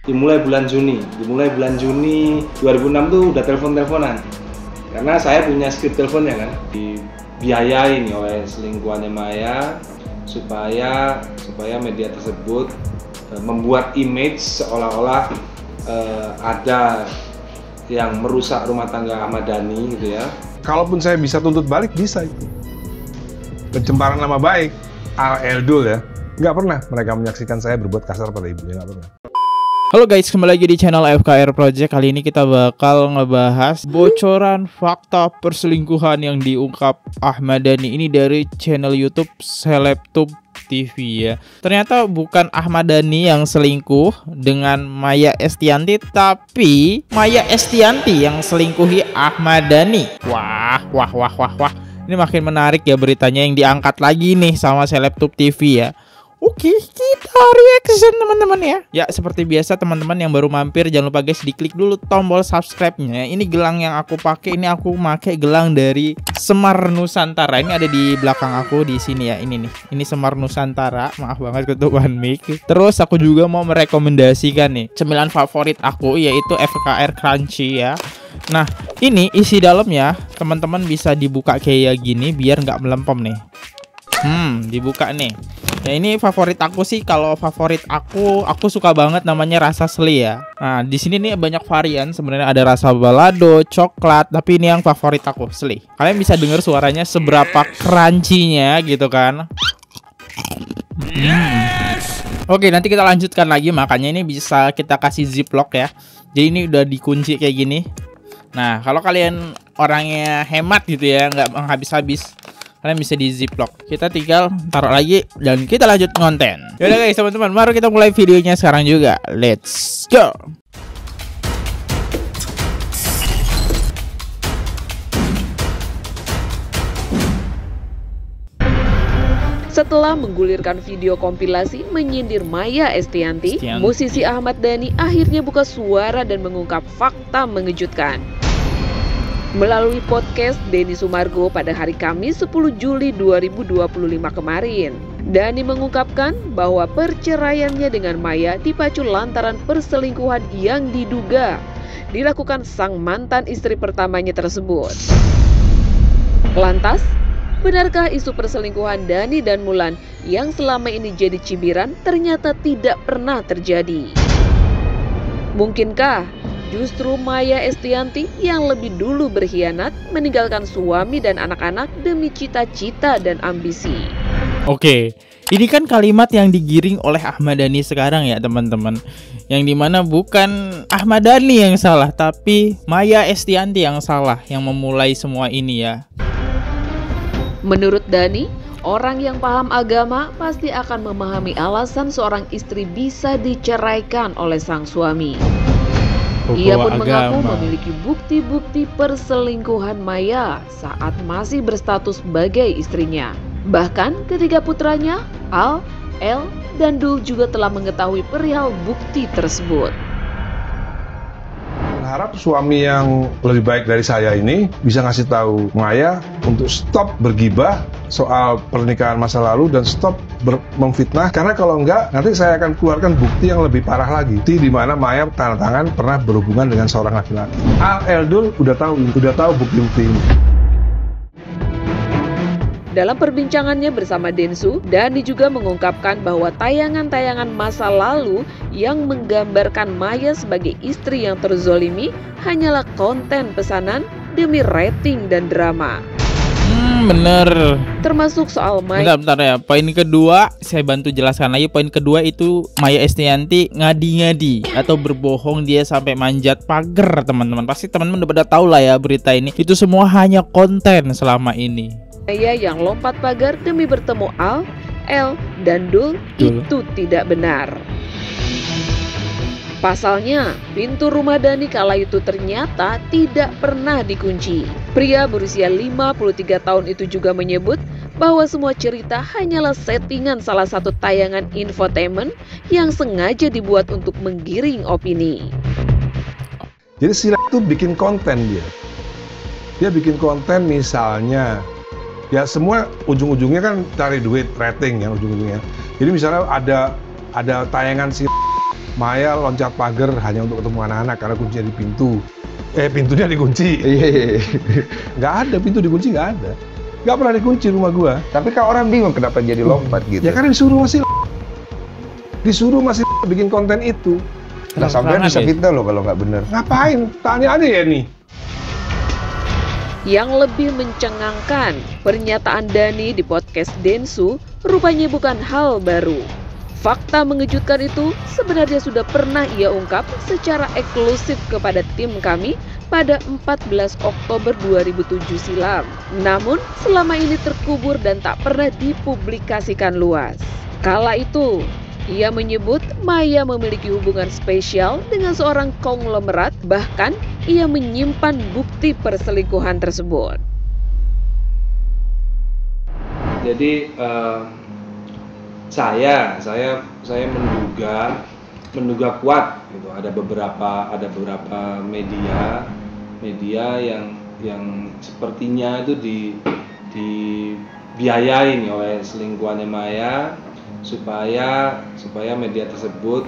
Dimulai bulan Juni 2006 tuh udah telepon-teleponan. Karena saya punya skrip teleponnya kan, dibiayain oleh selingkuhannya Maya supaya media tersebut membuat image seolah-olah ada yang merusak rumah tangga Ahmad Dhani gitu ya. Kalaupun saya bisa tuntut balik, bisa itu. Pencemaran nama baik, Al-Eldul ya. Nggak pernah mereka menyaksikan saya berbuat kasar pada ibunya, nggak pernah. Halo guys, kembali lagi di channel FKR Project. Kali ini kita bakal ngebahas bocoran fakta perselingkuhan yang diungkap Ahmad Dhani. Ini dari channel YouTube Selebtube TV ya. Ternyata bukan Ahmad Dhani yang selingkuh dengan Maya Estianty, tapi Maya Estianty yang selingkuhi Ahmad Dhani. Wah. Ini makin menarik ya beritanya yang diangkat lagi nih sama Selebtube TV ya. Oke, kita reaction teman-teman ya. Ya seperti biasa teman-teman yang baru mampir, jangan lupa guys diklik dulu tombol subscribe-nya. Ini gelang yang aku pakai, ini aku pakai gelang dari Semar Nusantara. Ini ada di belakang aku di sini ya. Ini nih, ini Semar Nusantara. Maaf banget ketutupan mic. Terus aku juga mau merekomendasikan nih cemilan favorit aku, yaitu FKR Crunchy ya. Nah, ini isi dalamnya teman-teman bisa dibuka kayak gini biar nggak melempem nih. Dibuka nih. Ya ini favorit aku sih. Kalau favorit aku suka banget namanya rasa sli ya. Nah, di sini nih banyak varian sebenarnya, ada rasa balado, coklat, tapi ini yang favorit aku sli. Kalian bisa dengar suaranya seberapa crunchy-nya gitu kan. Oke, nanti kita lanjutkan lagi, makanya ini bisa kita kasih ziplock ya. Jadi ini udah dikunci kayak gini. Nah, kalau kalian orangnya hemat gitu ya, nggak habis-habis, kalian bisa di ziplock. Kita tinggal taruh lagi dan kita lanjut konten. Yaudah guys teman-teman, mari kita mulai videonya sekarang juga. Let's go. Setelah menggulirkan video kompilasi menyindir Maya Estianty, musisi Ahmad Dhani akhirnya buka suara dan mengungkap fakta mengejutkan. Melalui podcast Denny Sumargo pada hari Kamis 10 Juli 2025 kemarin, Dhani mengungkapkan bahwa perceraiannya dengan Maya dipacu lantaran perselingkuhan yang diduga dilakukan sang mantan istri pertamanya tersebut. Lantas, benarkah isu perselingkuhan Dhani dan Mulan yang selama ini jadi cibiran ternyata tidak pernah terjadi? Mungkinkah justru Maya Estianty yang lebih dulu berkhianat, meninggalkan suami dan anak-anak demi cita-cita dan ambisi? Oke, ini kan kalimat yang digiring oleh Ahmad Dhani sekarang ya teman-teman. Yang dimana bukan Ahmad Dhani yang salah, tapi Maya Estianty yang salah, yang memulai semua ini ya. Menurut Dhani, orang yang paham agama pasti akan memahami alasan seorang istri bisa diceraikan oleh sang suami. Ia pun mengaku memiliki bukti-bukti perselingkuhan Maya saat masih berstatus sebagai istrinya. Bahkan ketiga putranya, Al, El, dan Dul juga telah mengetahui perihal bukti tersebut. Harap suami yang lebih baik dari saya ini bisa ngasih tahu Maya untuk stop bergibah soal pernikahan masa lalu dan stop memfitnah, karena kalau enggak nanti saya akan keluarkan bukti yang lebih parah lagi, di mana Maya tanda tangan pernah berhubungan dengan seorang laki-laki. Al-Eldul udah tahu bukti-bukti ini. Dalam perbincangannya bersama Densu, Dhani juga mengungkapkan bahwa tayangan-tayangan masa lalu yang menggambarkan Maya sebagai istri yang terzolimi hanyalah konten pesanan demi rating dan drama. Bener. Termasuk soal Maya. Bentar ya. Poin kedua saya bantu jelaskan lagi. Poin kedua itu Maya Estianty ngadi-ngadi atau berbohong, dia sampai manjat pagar teman-teman. Pasti teman-teman udah pada tahu lah ya berita ini. Itu semua hanya konten selama ini. Maya yang lompat pagar demi bertemu Al, El, dan Dul itu tidak benar. Pasalnya, pintu rumah Dhani kala itu ternyata tidak pernah dikunci. Pria berusia 53 tahun itu juga menyebut bahwa semua cerita hanyalah settingan salah satu tayangan infotainment yang sengaja dibuat untuk menggiring opini. Jadi Sila itu bikin konten dia. Dia bikin konten misalnya, ya semua ujung-ujungnya kan cari duit, rating ya ujung-ujungnya. Jadi misalnya ada tayangan si Maya loncat pagar hanya untuk ketemu anak-anak karena kuncinya di pintu. Pintunya dikunci. Nggak ada, pintu dikunci nggak ada. Nggak pernah dikunci rumah gua. Tapi kan orang bingung kenapa jadi lompat gitu. Ya karena disuruh masih bikin konten itu. Nah, sampai bisa fitnah loh kalau nggak bener. Ngapain? Tanya aja ya nih. Yang lebih mencengangkan, pernyataan Dhani di podcast Densu rupanya bukan hal baru. Fakta mengejutkan itu sebenarnya sudah pernah ia ungkap secara eksklusif kepada tim kami pada 14 Oktober 2007 silam. Namun, selama ini terkubur dan tak pernah dipublikasikan luas. Kala itu, ia menyebut Maya memiliki hubungan spesial dengan seorang konglomerat, bahkan ia menyimpan bukti perselingkuhan tersebut. Jadi saya menduga kuat gitu. Ada beberapa media yang sepertinya itu dibiayai oleh selingkuhannya Maya supaya media tersebut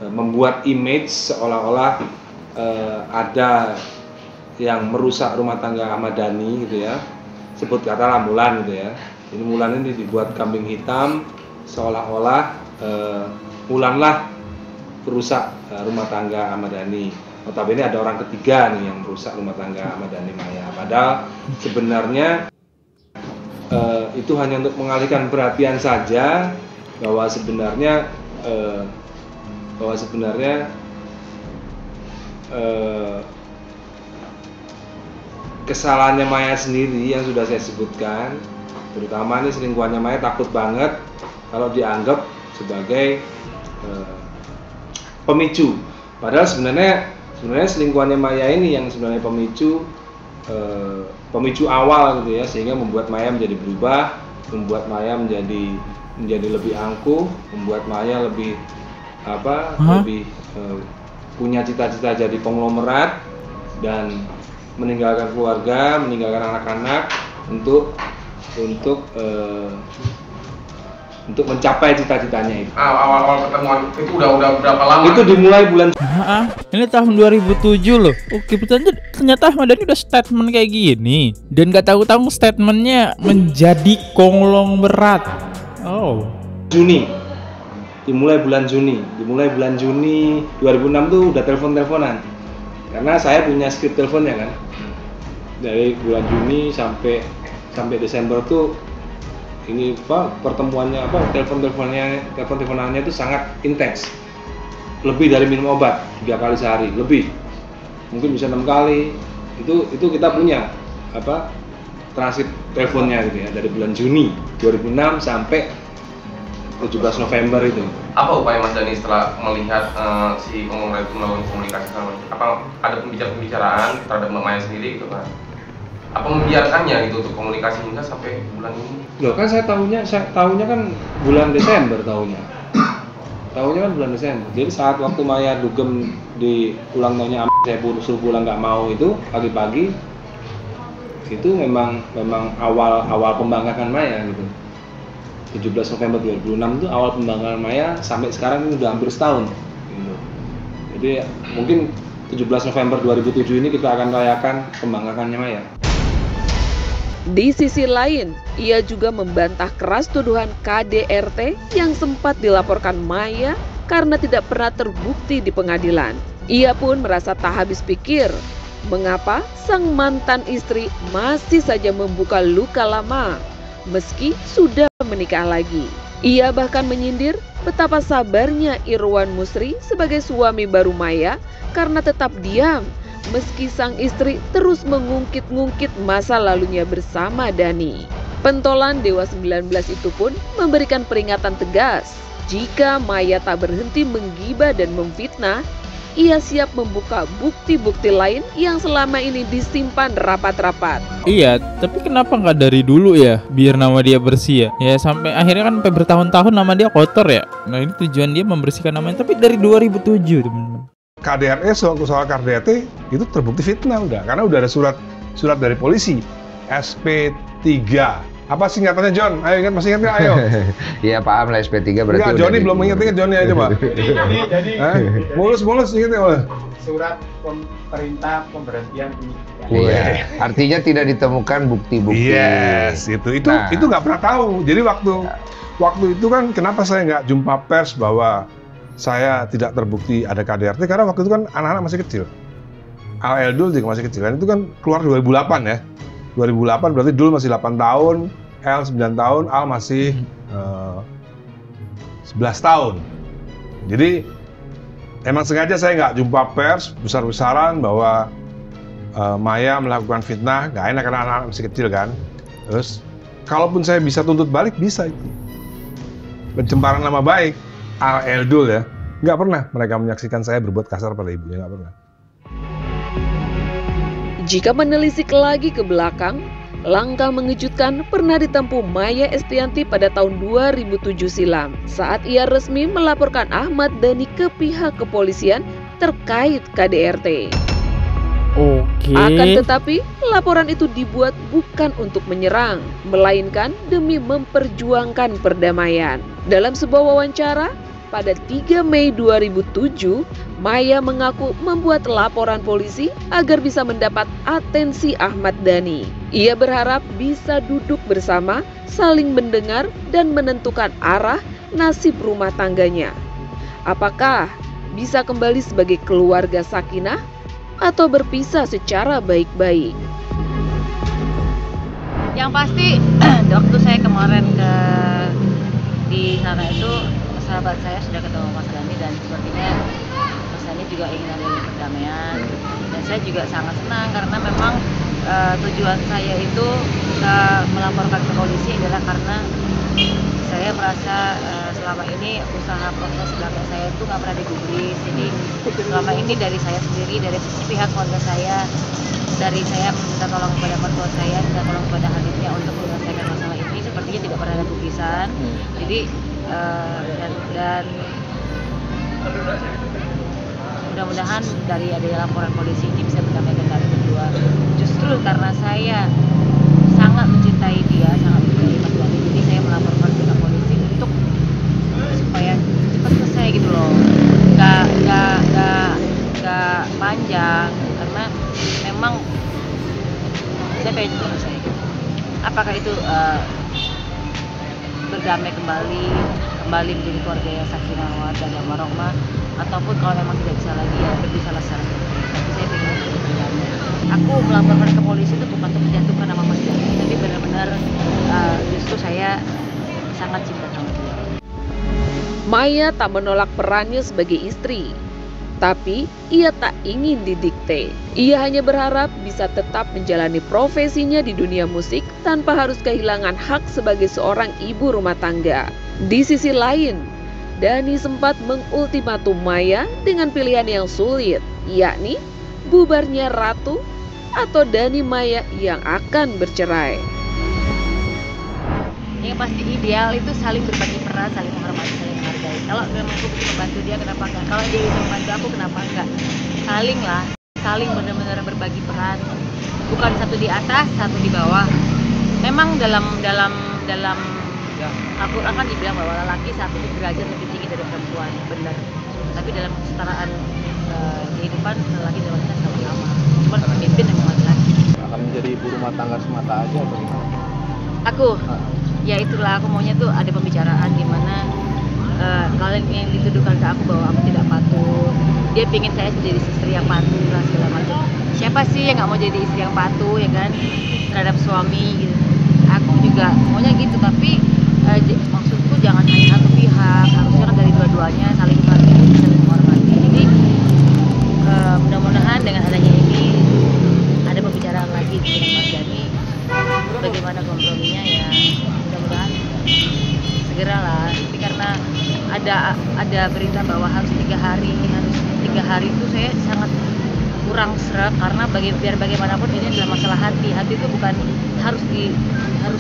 membuat image seolah-olah ada yang merusak rumah tangga Ahmad Dhani gitu ya. Sebut katalah Mulan gitu ya. Ini Mulan ini dibuat kambing hitam seolah-olah Mulanlah perusak rumah tangga Ahmad Dhani. Notabene ada orang ketiga nih yang merusak rumah tangga Ahmad Dhani Maya. Padahal sebenarnya itu hanya untuk mengalihkan perhatian saja, bahwa sebenarnya kesalahannya Maya sendiri yang sudah saya sebutkan. Terutama nih selingkuhannya Maya takut banget kalau dianggap sebagai pemicu. Padahal sebenarnya selingkuhannya Maya ini yang sebenarnya pemicu awal gitu ya, sehingga membuat Maya menjadi berubah, membuat Maya menjadi lebih angkuh, membuat Maya lebih punya cita-cita jadi konglomerat dan meninggalkan keluarga, meninggalkan anak-anak untuk mencapai cita-citanya itu. Awal pertemuan itu udah berapa lama? Itu dimulai bulan. Ini tahun 2007 loh. Oke, ternyata Ahmad Dhani udah statement kayak gini, dan gak tahu-tahu statementnya menjadi konglomerat. Oh. Dimulai bulan Juni 2006 tuh udah telepon-teleponan. Karena saya punya skrip teleponnya kan. Dari bulan Juni sampai Desember tuh ini pertemuannya telepon-teleponannya itu sangat intens. Lebih dari minum obat 3 kali sehari, lebih. Mungkin bisa 6 kali. Itu kita punya transkrip teleponnya gitu ya, dari bulan Juni 2006 sampai 17 November itu. Apa upaya Mas Dhani setelah melihat si konglomerat itu melakukan komunikasi sama? Apa ada pembicaraan terhadap Mbak Maya sendiri gitu kan? Apa membiarkannya gitu untuk komunikasi hingga sampai bulan ini? Loh kan saya tahunya kan bulan Desember tahunya kan bulan Desember. Jadi saat waktu Maya dugem di ulang tahunnya saya suruh pulang nggak mau itu pagi-pagi, itu memang awal pembangkangan Maya gitu. 17 November 2006 itu awal pembangkangan Maya, sampai sekarang ini udah hampir setahun gitu. Jadi mungkin 17 November 2007 ini kita akan rayakan pembangkangannya Maya. Di sisi lain, ia juga membantah keras tuduhan KDRT yang sempat dilaporkan Maya karena tidak pernah terbukti di pengadilan. Ia pun merasa tak habis pikir, mengapa sang mantan istri masih saja membuka luka lama meski sudah menikah lagi. Ia bahkan menyindir betapa sabarnya Irwan Musri sebagai suami baru Maya karena tetap diam meski sang istri terus mengungkit-ngungkit masa lalunya bersama Dhani. Pentolan Dewa 19 itu pun memberikan peringatan tegas. Jika Maya tak berhenti menggibah dan memfitnah, ia siap membuka bukti-bukti lain yang selama ini disimpan rapat-rapat. Iya, tapi kenapa nggak dari dulu ya, biar nama dia bersih ya? Ya sampai akhirnya kan sampai bertahun-tahun nama dia kotor ya. Nah ini tujuan dia membersihkan namanya, tapi dari 2007 teman-teman. KDRT soal KDRT itu terbukti fitnah udah, karena udah ada surat dari polisi SP3 Apa singkatannya John? Ayo ingat, masih ingat nggak? Ayo. Iya paham lah SP3 berarti. Enggak, Johnny belum ingat Johnny aja Pak. Jadi Mulus ingat ya oleh. surat perintah pemberhentian penyidikan. Iya. Artinya tidak ditemukan bukti-bukti. Yes, itu nggak pernah tahu. Jadi waktu itu kan kenapa saya nggak jumpa pers bahwa saya tidak terbukti ada KDRT, karena waktu itu kan anak-anak masih kecil. Al Dul juga masih kecil, kan itu kan keluar 2008 ya. 2008 berarti Dul masih 8 tahun, L 9 tahun, Al masih 11 tahun. Jadi emang sengaja saya nggak jumpa pers besar-besaran bahwa Maya melakukan fitnah, nggak enak karena anak-anak masih kecil kan. Terus kalaupun saya bisa tuntut balik, bisa itu. Pencemaran nama baik, Al Eldul ya, nggak pernah mereka menyaksikan saya berbuat kasar pada ibunya, nggak pernah. Jika menelisik lagi ke belakang, langkah mengejutkan pernah ditempuh Maya Estianty pada tahun 2007 silam saat ia resmi melaporkan Ahmad Dhani ke pihak kepolisian terkait KDRT. Oke. Akan tetapi, laporan itu dibuat bukan untuk menyerang, melainkan demi memperjuangkan perdamaian. Dalam sebuah wawancara, pada 3 Mei 2007, Maya mengaku membuat laporan polisi agar bisa mendapat atensi Ahmad Dhani. Ia berharap bisa duduk bersama, saling mendengar, dan menentukan arah nasib rumah tangganya. Apakah bisa kembali sebagai keluarga sakinah atau berpisah secara baik-baik? Yang pasti, waktu saya kemarin di sana itu, sahabat saya sudah ketemu Mas Dhani dan sepertinya Mas Dhani juga ingin adanya perdamaian, dan saya juga sangat senang karena memang tujuan saya itu melaporkan ke polisi adalah karena saya merasa selama ini usaha proses belakang saya itu nggak pernah digubris. Jadi selama ini dari saya sendiri, dari sisi pihak keluarga saya, dari saya minta tolong kepada mertua saya, minta tolong kepada Halifnya untuk menyelesaikan masalah ini, sepertinya tidak pernah ada gubrisan. Jadi dan mudah-mudahan dari adanya laporan polisi ini bisa mendamaikan kami berdua. Justru karena saya sangat mencintai dia, sangat mencintai Mas Dhani, jadi saya melaporkan ke polisi untuk supaya cepat selesai gitu loh. Nggak panjang, karena memang saya pengen selesai. Apakah itu berdamai kembali menjadi keluarga yang sakinah mawaddah dan warahmah, ataupun kalau memang tidak bisa lagi ya berpisahlah secara baik-baik. Tapi saya ingin untuk berdamai. Aku melaporkan ke polisi itu bukan untuk menjatuhkan nama Mas Dhani, tapi benar-benar justru saya sangat cinta sama dia. Maya tak menolak perannya sebagai istri, tapi ia tak ingin didikte. Ia hanya berharap bisa tetap menjalani profesinya di dunia musik tanpa harus kehilangan hak sebagai seorang ibu rumah tangga. Di sisi lain, Dhani sempat mengultimatum Maya dengan pilihan yang sulit, yakni bubarnya Ratu atau Dhani Maya yang akan bercerai. Yang pasti ideal itu saling berbagi peran, saling menghormati, saling menghargai. Kalau memang aku bisa membantu dia, kenapa enggak? Kalau dia bisa membantu aku, kenapa enggak? Saling lah, saling benar-benar berbagi peran. Bukan satu di atas, satu di bawah. Memang dalam Al-Quran kan dibilang bahwa lelaki satu derajat lebih tinggi dari perempuan, benar. Tapi dalam kesetaraan kehidupan, lelaki dan wanita sama-sama. Cuma pemimpin yang laki-laki. Akan menjadi ibu rumah tangga semata aja atau gimana? Aku, ya itulah aku maunya tuh ada pembicaraan di mana kalian yang dituduhkan ke aku bahwa aku tidak patuh. Dia pingin saya jadi istri yang patuh lah segala macam. Siapa sih yang nggak mau jadi istri yang patuh ya kan terhadap suami gitu. Aku juga maunya gitu, tapi maksudku jangan hanya satu pihak, harusnya kan dari dua-duanya saling menghormati. Jadi mudah-mudahan dengan adanya ini ada pembicaraan lagi dengan Mas Dhani bagaimana komprominya, ya mudah-mudahan segeralah. Tapi karena ada berita bahwa harus 3 hari itu saya sangat kurang sreg, karena biar bagaimanapun ini adalah masalah hati itu bukan harus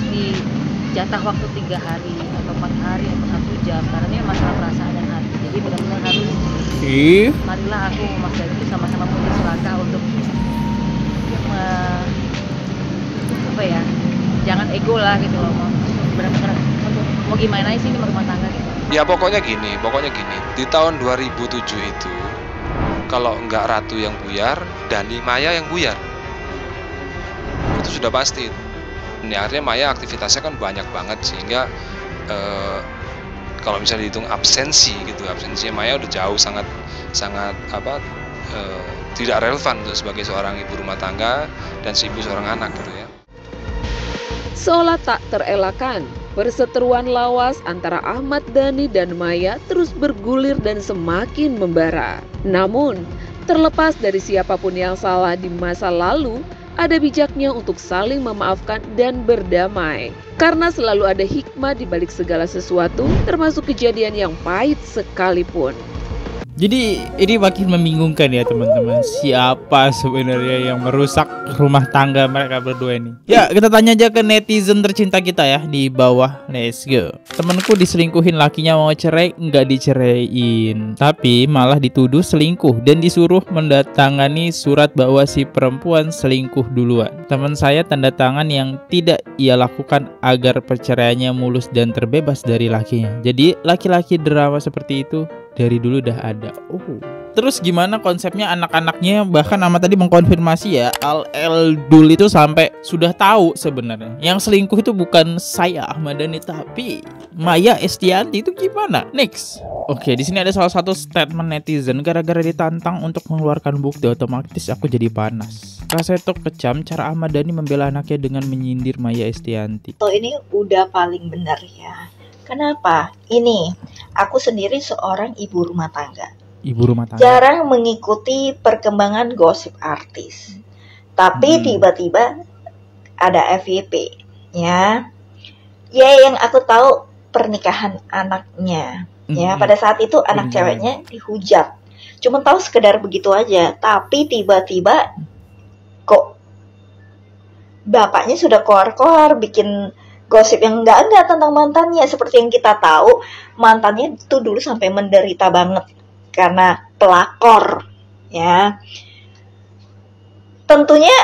di jatah waktu 3 hari atau 4 hari atau 1 jam, karena ini masalah perasaan dan hati. Jadi benar-benar harus marilah aku Mas Dhani itu sama-sama punya langkah untuk jangan ego lah gitu loh, benar-benar mau gimana sih ini rumah tangga gitu. Ya pokoknya gini, di tahun 2007 itu kalau nggak Ratu yang buyar, Dani Maya yang buyar, itu sudah pasti. Ini artinya Maya aktivitasnya kan banyak banget sehingga kalau misalnya dihitung absensi gitu, absensinya Maya udah jauh sangat tidak relevan untuk sebagai seorang ibu rumah tangga dan si ibu seorang anak gitu ya. Seolah tak terelakkan, perseteruan lawas antara Ahmad Dhani dan Maya terus bergulir dan semakin membara. Namun, terlepas dari siapapun yang salah di masa lalu, ada bijaknya untuk saling memaafkan dan berdamai. Karena selalu ada hikmah di balik segala sesuatu, termasuk kejadian yang pahit sekalipun. Jadi ini makin membingungkan ya teman-teman. Siapa sebenarnya yang merusak rumah tangga mereka berdua ini? Ya, kita tanya aja ke netizen tercinta kita ya di bawah. Let's go. Temenku diselingkuhin, lakinya mau cerai, nggak diceraiin, tapi malah dituduh selingkuh dan disuruh mendatangani surat bahwa si perempuan selingkuh duluan. Teman saya tanda tangan yang tidak ia lakukan agar perceraiannya mulus dan terbebas dari lakinya. Jadi laki-laki drama seperti itu dari dulu udah ada. Terus gimana konsepnya anak-anaknya? Bahkan Ahmad tadi mengkonfirmasi ya, Al Eldul itu sampai sudah tahu sebenarnya yang selingkuh itu bukan saya Ahmad Dhani tapi Maya Estianti. Itu gimana? Next. Oke, di sini ada salah satu statement netizen, gara-gara ditantang untuk mengeluarkan bukti otomatis aku jadi panas. Rasanya tuh kecam cara Ahmad Dhani membela anaknya dengan menyindir Maya Estianti. Ini udah paling benar ya. Kenapa? Ini, aku sendiri seorang ibu rumah tangga. Ibu rumah tangga. Jarang mengikuti perkembangan gosip artis. Tapi tiba-tiba ada FYP, ya. Ya, yang aku tahu pernikahan anaknya. Ya, pada saat itu anak ceweknya dihujat. Cuma tahu sekedar begitu aja. Tapi tiba-tiba kok bapaknya sudah keluar-keluar bikin gosip yang enggak tentang mantannya. Seperti yang kita tahu, mantannya itu dulu sampai menderita banget karena pelakor, ya. Tentunya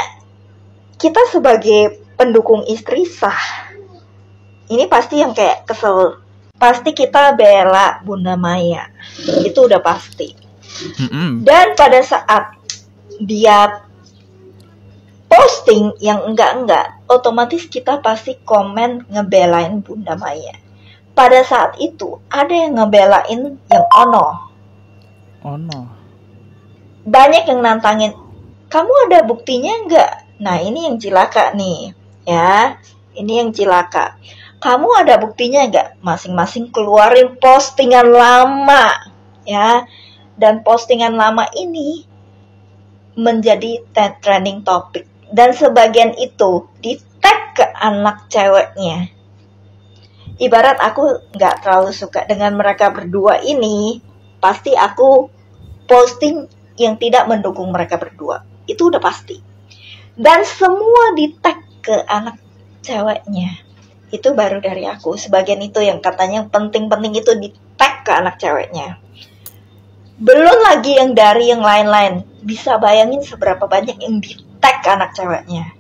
kita sebagai pendukung istri sah, ini pasti yang kayak kesel. Pasti kita bela Bunda Maya, itu udah pasti. Dan pada saat dia posting yang enggak, otomatis kita pasti komen ngebelain Bunda Maya. Pada saat itu ada yang ngebelain yang ono. Banyak yang nantangin, kamu ada buktinya enggak? Nah, ini yang cilaka nih, ya. Ini yang cilaka. Kamu ada buktinya enggak? Masing-masing keluarin postingan lama, ya. Dan postingan lama ini menjadi trending topic. Dan sebagian itu di-tag ke anak ceweknya. Ibarat aku nggak terlalu suka dengan mereka berdua ini, pasti aku posting yang tidak mendukung mereka berdua. Itu udah pasti. Dan semua di-tag ke anak ceweknya. Itu baru dari aku. Sebagian itu yang katanya penting-penting itu di-tag ke anak ceweknya. Belum lagi yang dari yang lain-lain. Bisa bayangin seberapa banyak yang di-tag ke anak ceweknya,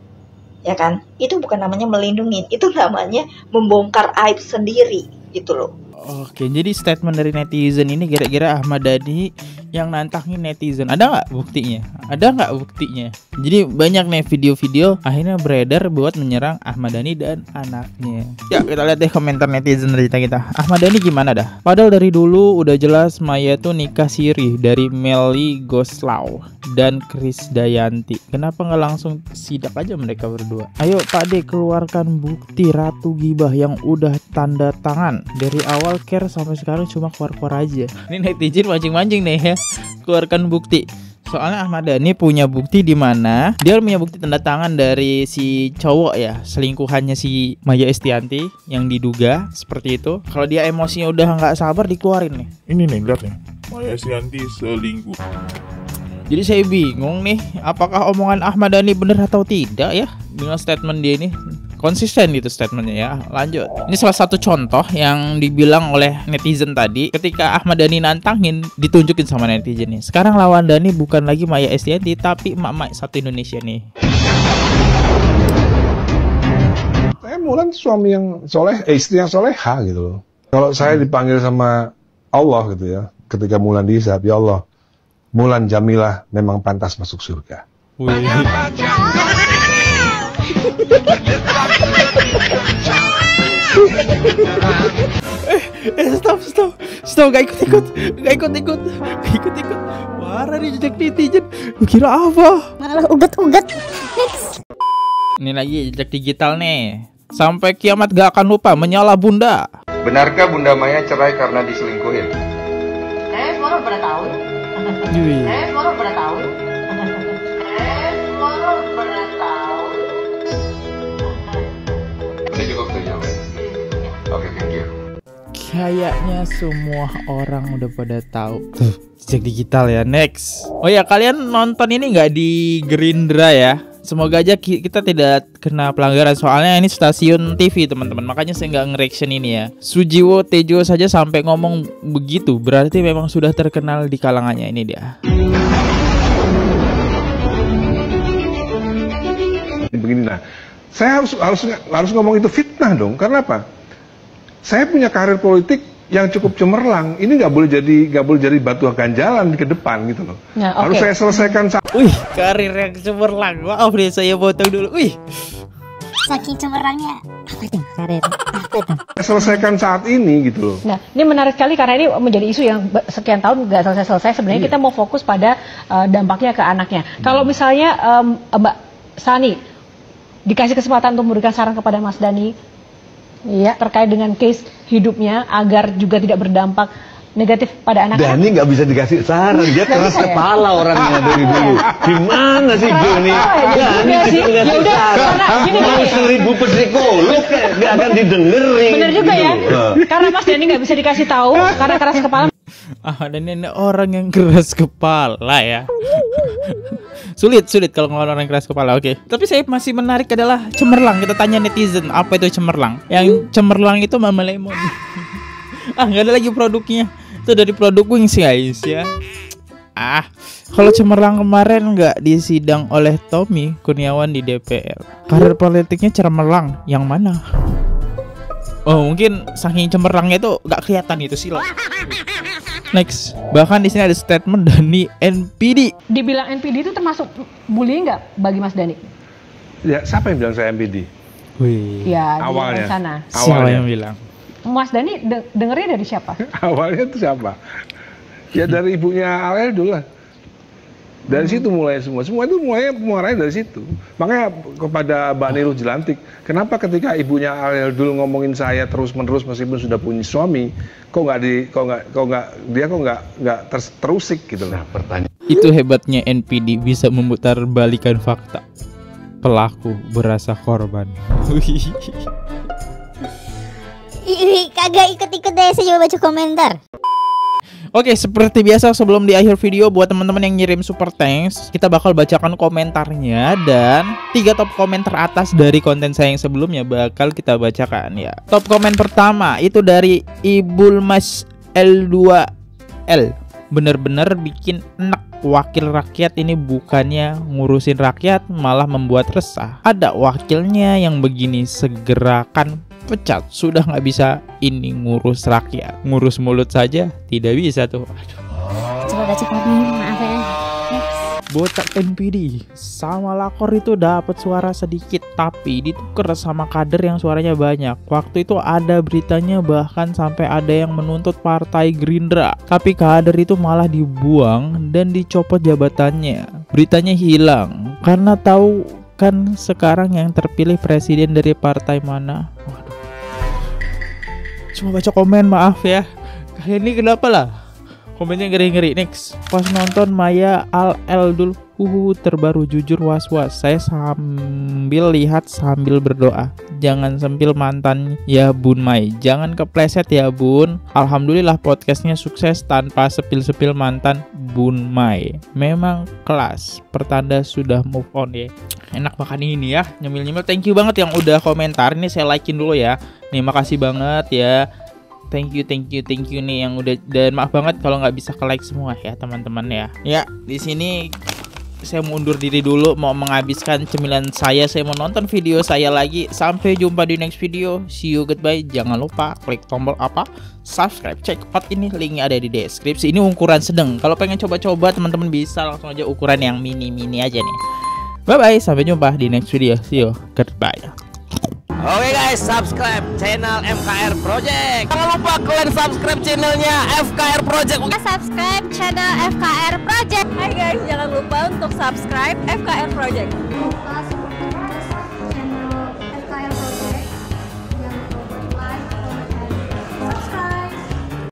ya kan? Itu bukan namanya melindungi, itu namanya membongkar aib sendiri, gitu loh. Oke, jadi statement dari netizen ini kira-kira Ahmad Dhani yang nantangin netizen, ada nggak buktinya? Jadi banyak nih video-video akhirnya beredar buat menyerang Ahmad Dhani dan anaknya. Ya, kita lihat deh komentar netizen cerita kita. Ahmad Dhani gimana dah? Padahal dari dulu udah jelas Maya tuh nikah siri dari Melly Goeslaw dan Krisdayanti. Kenapa nggak langsung sidak aja mereka berdua? Ayo Pak D, keluarkan bukti Ratu Gibah yang udah tanda tangan dari awal care sampai sekarang cuma keluar-keluar aja. Ini netizen mancing-mancing nih ya. Keluarkan bukti. Soalnya Ahmad Dhani punya bukti di mana dia punya bukti tanda tangan dari si cowok ya, selingkuhannya si Maya Estianti yang diduga seperti itu. Kalau dia emosinya udah nggak sabar dikeluarin nih. Ini nih, lihat nih. Maya Estianti selingkuh. Jadi saya bingung nih, apakah omongan Ahmad Dhani benar atau tidak ya dengan statement dia ini. Konsisten gitu statementnya ya. Lanjut. Ini salah satu contoh yang dibilang oleh netizen tadi. Ketika Ahmad Dhani nantangin, ditunjukin sama netizen nih. Sekarang lawan Dhani bukan lagi Maya Estianti, tapi emak-emak satu Indonesia nih. Makanya Mulan suami yang soleh, istri yang soleha gitu loh. Kalau saya dipanggil sama Allah gitu ya, ketika Mulan dihisab, ya Allah, Mulan Jamilah memang pantas masuk surga. Stop, gak ikut. Marah nih jejak netizen. Gue kira apa? Malah uget-uget. Next. Ini lagi jejak digital nih. Sampai kiamat gak akan lupa menyala Bunda. Benarkah Bunda Maya cerai karena diselingkuhin? Semua orang pada tahu. Semua orang pada tahu. Udah cukup tuh jawabannya. Oke, thank you. Kayaknya semua orang udah pada tahu. Tuh, jejak digital ya. Next. Oh ya, kalian nonton ini nggak di Gerindra ya? Semoga aja kita tidak kena pelanggaran. Soalnya ini stasiun TV teman-teman. Makanya saya nggak nge-reaction ini ya. Sujiwo Tejo saja sampai ngomong begitu. Berarti memang sudah terkenal di kalangannya. Ini dia. Begini, nah, saya harus ngomong itu fitnah dong. Karena apa? Saya punya karir politik yang cukup cemerlang. Ini nggak boleh jadi batu ganjalan ke depan gitu loh. Nah, harus saya selesaikan. Wih, karir yang cemerlang. Maaf nih, saya potong dulu. Wih, Saking cemerlangnya. Apa itu karir? Apa itu? Selesaikan saat ini gitu loh. Nah, ini menarik sekali karena ini menjadi isu yang sekian tahun nggak selesai-selesai. Sebenarnya kita mau fokus pada dampaknya ke anaknya. Kalau misalnya Mbak Sani dikasih kesempatan untuk memberikan saran kepada Mas Dani, ya, terkait dengan case hidupnya agar juga tidak berdampak negatif pada anak-anak. Dani nggak bisa dikasih saran, dia keras kepala orangnya dari dulu. Gimana sih Dani? Dani tidak ngasih saran. Mau 1000 psikolog nggak akan didengerin. Bener juga ya, karena Mas Dani nggak bisa dikasih tahu karena keras kepala. Dan ini orang yang keras kepala ya. Sulit kalau ngomong orang keras kepala. Oke. Tapi saya masih menarik adalah cemerlang. Kita tanya netizen, apa itu cemerlang? Yang cemerlang itu Mama Lemon. Nggak ada lagi produknya. Itu dari produk Wings guys ya. Kalau cemerlang kemarin nggak disidang oleh Tommy Kurniawan di DPR. Karir politiknya cemerlang yang mana? Oh, mungkin saking cemerlangnya itu nggak kelihatan itu sih loh. Next, bahkan di sini ada statement dari NPD. Dibilang NPD itu termasuk bullying nggak bagi Mas Dani? Ya, siapa yang bilang saya NPD? Wih. Ya, awalnya. Di sana. Siapa yang bilang? Mas Dani dengernya dari siapa? Awalnya itu siapa? Ya dari ibunya Al dulu lah. Dari situ mulai semua itu mulainya dari situ. Makanya kepada Mbak Niluh Jelantik, kenapa ketika ibunya Al dulu ngomongin saya terus-menerus meskipun sudah punya suami, kok nggak terusik gitu loh. Pertanyaan. Itu hebatnya NPD bisa memutar balikan fakta. Pelaku berasa korban. Kagak ikut-ikut deh, saya juga baca komentar. Oke, seperti biasa sebelum di akhir video, buat teman-teman yang ngirim super thanks, kita bakal bacakan komentarnya, dan 3 top komentar atas dari konten saya yang sebelumnya bakal kita bacakan ya. Top komen pertama itu dari Ibulmas L2L. Bener-bener bikin enak. Wakil rakyat ini bukannya ngurusin rakyat, malah membuat resah. Ada wakilnya yang begini, segerakan pecat. Sudah nggak bisa ini ngurus rakyat, ngurus mulut saja tidak bisa tuh. Aduh. Coba baca komen, maaf ya. Botak NPD sama Lakor itu dapat suara sedikit, tapi ditukar sama kader yang suaranya banyak. Waktu itu ada beritanya bahkan sampai ada yang menuntut partai Gerindra, tapi kader itu malah dibuang dan dicopot jabatannya. Beritanya hilang karena tahu kan sekarang yang terpilih presiden dari partai mana. Waduh. Cuma baca komen, maaf ya. Kali ini kenapa lah? Komennya ngeri-ngeri. Next, pas nonton Maya Al Eldul terbaru jujur was-was. Saya sambil lihat sambil berdoa. Jangan sempil mantan ya Bun Mai. Jangan kepleset ya Bun. Alhamdulillah podcastnya sukses tanpa sepil-sepil mantan Bun Mai. Memang kelas. Pertanda sudah move on ya. Enak makan ini ya, nyemil-nyemil. Thank you banget yang udah komentar. Ini saya likein dulu ya. Nih makasih banget ya. Thank you nih yang udah, dan maaf banget kalau nggak bisa ke like semua ya teman-teman ya. Ya di sini Saya mau undur diri dulu, mau menghabiskan cemilan saya mau nonton video saya lagi. Sampai jumpa di next video. See you, goodbye. Jangan lupa klik tombol subscribe. Cek part ini, linknya ada di deskripsi. Ini ukuran sedang. Kalau pengen coba-coba teman-teman bisa langsung aja ukuran yang mini aja nih. Bye bye, sampai jumpa di next video. See you, goodbye. Oke guys, subscribe channel FKR Project. Jangan lupa kalian subscribe channelnya FKR Project. Subscribe channel FKR Project. Hai guys, jangan lupa untuk subscribe FKR Project.